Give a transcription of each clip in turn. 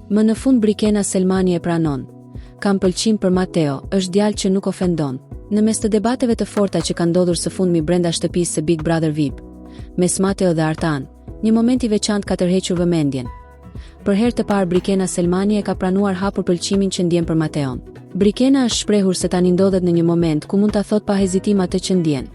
Më në fund Brikena Selmani e pranon. Kam pëlqim për Mateo, është djalë që nuk ofendon. Në mes të debateve të forta që kanë ndodhur së fundmi brenda shtëpisë së Big Brother VIP, mes Mateo dhe Artan, një moment i veçantë ka tërhequr vëmendjen. Për herë të parë Brikena Selmani e ka pranuar hapur pëlqimin që ndjen për Mateon. Brikena është shprehur se tani ndodhet në një moment ku mund ta thot pa hezitim atë që ndjen,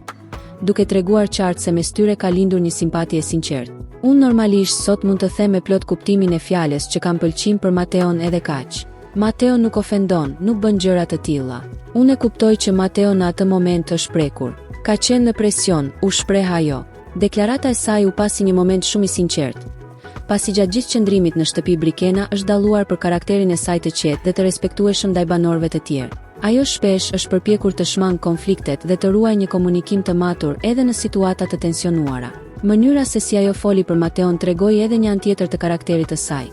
duke treguar qartë se mes tyre ka lindur një simpati e sinqertë. Unë normalisht sot mund të them me plot kuptimin e fjalës që kam pëlqim për Mateon edhe kaq. Mateo nuk ofendon, nuk bën gjëra të tilla. Unë e kuptoj që Mateo në atë moment është prekur. Ka qenë në presion, u shpreh ajo. Deklarata e saj u pasi një moment shumë i sinqertë. Pasi gjatë gjithë qëndrimit në shtëpi Brikena është dalluar për karakterin e saj të qetë dhe të respektueshëm ndaj banorëve të tjerë. Ajo shpesh është përpjekur të shmang konfliktet dhe të ruajë një komunikim të matur edhe në situata të tensionuara. Mënyra se si ajo foli për Mateon tregoi edhe një anë tjetër të karakterit të saj.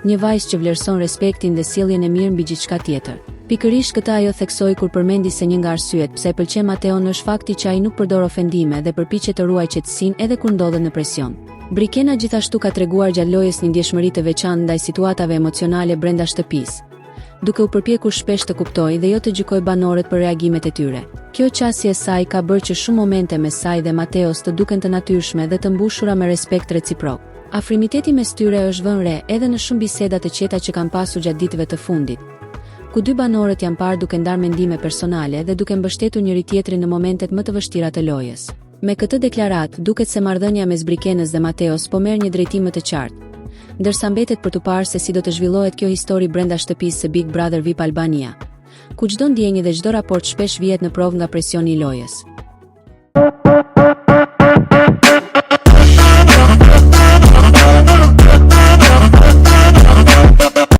Një vajzë që vlerëson respektin dhe sjelljen e mirë mbi gjithçka tjetër. Pikërisht këtë ajo theksoi kur përmendi se një nga arsyet pse e pëlqen Mateon është fakti që ai nuk përdor ofendime dhe përpiqet të ruajë qetësinë edhe kur ndodhet në presion. Brikena gjithashtu ka treguar gjatë lojës një ndjeshmëri të veçantë ndaj situatave emocionale brenda shtëpisë, duke u përpjekur shpesh të kuptojë dhe jo të gjykojë banorët për reagimet e tyre. Kjo qasje e saj ka bërë që shumë momente mes saj dhe Mateos të duken të natyrshme dhe të mbushura me respekt reciprok. Afrimiteti mes tyre është vënë re edhe në shumë biseda të qeta që kanë pasur gjatë ditëve të fundit, ku dy banorët janë parë duke ndarë mendime personale dhe duke mbështetur njëri tjetrin në momentet më të vështira të lojës. Me këtë deklaratë, duket se marrëdhënia mes Brikenës dhe Mateos po merr një drejtim më të qartë, ndërsa mbetet për të parë se si do të zhvillohet kjo histori brenda shtëpisë së Big Brother VIP Albania, ku çdo ndjenjë dhe çdo raport shpesh vihet në provë nga presioni i lojës.